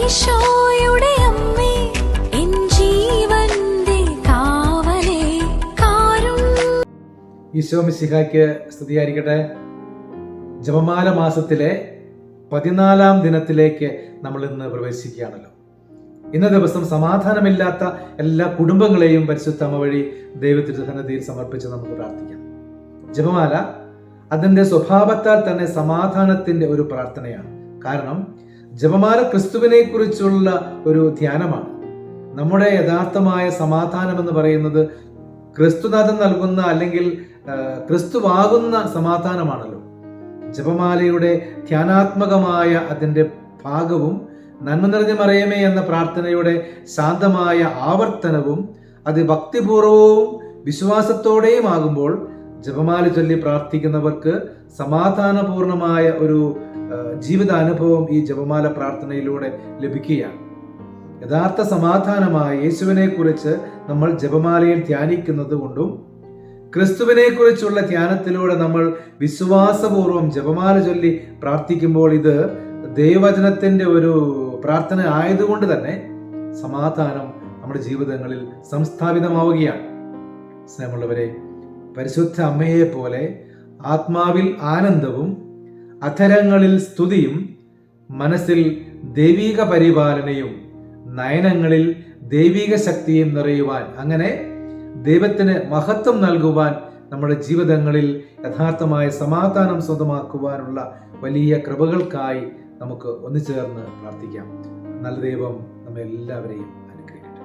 ഈശോയുടെ അമ്മേ, എൻ ജീവന്റെ കാവലേ, ഈശോ മിശിഹായ്ക്ക് സ്തുതിയായിരിക്കട്ടെ. ജപമാല മാസത്തിലെ 14-ാം ദിനത്തിലേക്ക് നമ്മൾ ഇന്ന് പ്രവേശിക്കുകയാണല്ലോ. ഇന്ന ദിവസം സമാധാനമില്ലാത്ത എല്ലാ കുടുംബങ്ങളെയും പരിശുദ്ധ അമ്മ വഴി ദൈവത്തിരുസന്നിധിയിൽ സമർപ്പിച്ച് നമുക്ക് പ്രാർത്ഥിക്കാം. ജപമാല അതിൻ്റെ സ്വഭാവത്താൽ തന്നെ സമാധാനത്തിന്റെ ഒരു പ്രാർത്ഥനയാണ്. കാരണം ജപമാല ക്രിസ്തുവിനെ കുറിച്ചുള്ള ഒരു ധ്യാനമാണ്. നമ്മുടെ യഥാർത്ഥമായ സമാധാനം എന്ന് പറയുന്നത് ക്രിസ്തുനാഥൻ നൽകുന്ന അല്ലെങ്കിൽ ക്രിസ്തുവാകുന്ന സമാധാനമാണല്ലോ. ജപമാലയുടെ ധ്യാനാത്മകമായ അതിൻ്റെ ഭാഗവും നന്മ നിറഞ്ഞ മറിയമേ എന്ന പ്രാർത്ഥനയുടെ ശാന്തമായ ആവർത്തനവും അത് ഭക്തിപൂർവവും വിശ്വാസത്തോടെയും ആകുമ്പോൾ ജപമാല ചൊല്ലി പ്രാർത്ഥിക്കുന്നവർക്ക് സമാധാനപൂർണമായ ഒരു ജീവിതാനുഭവം ഈ ജപമാല പ്രാർത്ഥനയിലൂടെ ലഭിക്കുകയാണ്. യഥാർത്ഥ സമാധാനമായ യേശുവിനെ കുറിച്ച് നമ്മൾ ജപമാലയിൽ ധ്യാനിക്കുന്നത് കൊണ്ടും ക്രിസ്തുവിനെ കുറിച്ചുള്ള ധ്യാനത്തിലൂടെ നമ്മൾ വിശ്വാസപൂർവം ജപമാല ചൊല്ലി പ്രാർത്ഥിക്കുമ്പോൾ ഇത് ദൈവവചനത്തിന്റെ ഒരു പ്രാർത്ഥന ആയതുകൊണ്ട് തന്നെ സമാധാനം നമ്മുടെ ജീവിതങ്ങളിൽ സംസ്ഥാപിതമാവുകയാണ്. സ്നേഹമുള്ളവരെ, പരിശുദ്ധ അമ്മയെ പോലെ ആത്മാവിൽ ആനന്ദവും അധരങ്ങളിൽ സ്തുതിയും മനസ്സിൽ ദൈവിക പരിപാലനയും നയനങ്ങളിൽ ദൈവിക ശക്തിയും നിറയുവാൻ, അങ്ങനെ ദൈവത്തിന് മഹത്വം നൽകുവാൻ, നമ്മുടെ ജീവിതങ്ങളിൽ യഥാർത്ഥമായ സമാധാനം സ്വന്തമാക്കുവാനുള്ള വലിയ കൃപകൾക്കായി നമുക്ക് ഒന്നുചേർന്ന് പ്രാർത്ഥിക്കാം. നല്ല ദൈവം നമ്മെ എല്ലാവരെയും അനുഗ്രഹിക്കട്ടെ.